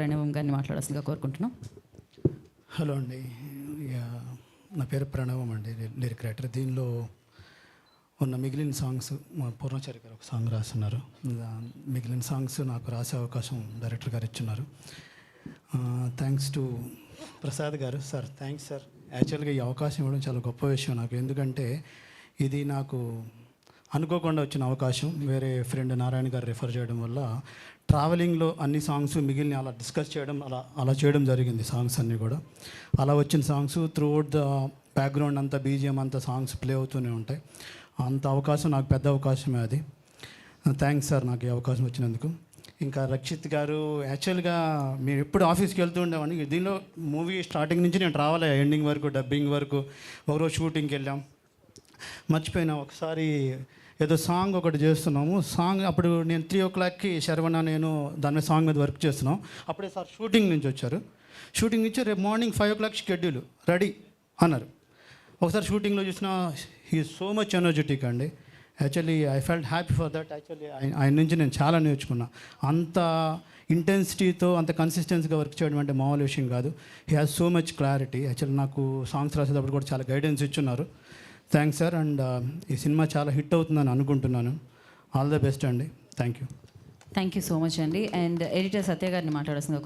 ప్రణవం గారిని మాట్లాడాల్సిందిగా కోరుకుంటున్నాం. హలో అండి, నా పేరు ప్రణవం అండి, లిరిక్ రైటర్. దీనిలో ఉన్న మిగిలిన సాంగ్స్ మా పూర్ణాచారి గారు ఒక సాంగ్ రాస్తున్నారు. మిగిలిన సాంగ్స్ నాకు రాసే అవకాశం డైరెక్టర్ గారు ఇచ్చున్నారు. థ్యాంక్స్ టు ప్రసాద్ గారు. Sir thanks sir. యాక్చువల్గా ఈ అవకాశం ఇవ్వడం చాలా గొప్ప విషయం నాకు. ఎందుకంటే ఇది నాకు అనుకోకుండా వచ్చిన అవకాశం. వేరే ఫ్రెండ్ నారాయణ గారు రిఫర్ చేయడం వల్ల ట్రావెలింగ్లో అన్ని సాంగ్స్ మిగిలిన అలా డిస్కస్ చేయడం అలా చేయడం జరిగింది. సాంగ్స్ అన్నీ కూడా అలా వచ్చిన సాంగ్స్ త్రూఅవుట్ ద బ్యాక్గ్రౌండ్ అంతా బీజిఎం అంతా సాంగ్స్ ప్లే అవుతూనే ఉంటాయి. అంత అవకాశం నాకు పెద్ద అవకాశమే అది. థ్యాంక్స్ సార్ నాకు ఈ అవకాశం వచ్చినందుకు. ఇంకా రక్షిత్ గారు, యాక్చువల్గా మేము ఎప్పుడు ఆఫీస్కి వెళ్తూ ఉండేవాడిని. దీనిలో మూవీ స్టార్టింగ్ నుంచి నేను ట్రావెల్ అయ్యా, ఎండింగ్ వరకు, డబ్బింగ్ వరకు. ఒకరోజు షూటింగ్కి వెళ్ళాం, మర్చిపోయినా. ఒకసారి ఏదో సాంగ్ ఒకటి చేస్తున్నాము. సాంగ్ అప్పుడు నేను 3 o'clockకి శరవణ నేను దాని మీద సాంగ్ మీద వర్క్ చేస్తున్నాం. అప్పుడే సార్ షూటింగ్ నుంచి వచ్చారు. షూటింగ్ నుంచి రేపు మార్నింగ్ 5 o'clock షెడ్యూల్ రెడీ అన్నారు. ఒకసారి షూటింగ్లో చూసిన హీ సో మచ్ ఎనర్జెటిక్ అండి. Actually I felt happy for that. Actually ఆయన నుంచి నేను చాలా నేర్చుకున్నా. అంత ఇంటెన్సిటీతో అంత కన్సిస్టెన్సీగా వర్క్ చేయడం అంటే మామూలు విషయం కాదు. He has so much clarity. Actually నాకు సాంగ్స్ రాసేటప్పుడు కూడా చాలా గైడెన్స్ ఇచ్చున్నారు. Thanks sir. అండ్ ఈ సినిమా చాలా హిట్ అవుతుందని అనుకుంటున్నాను. ఆల్ ద బెస్ట్ అండి. థ్యాంక్ యూ సో మచ్ అండి. అండ్ ఎడిటర్ సత్య గారిని మాట్లాడాల్సిందిగా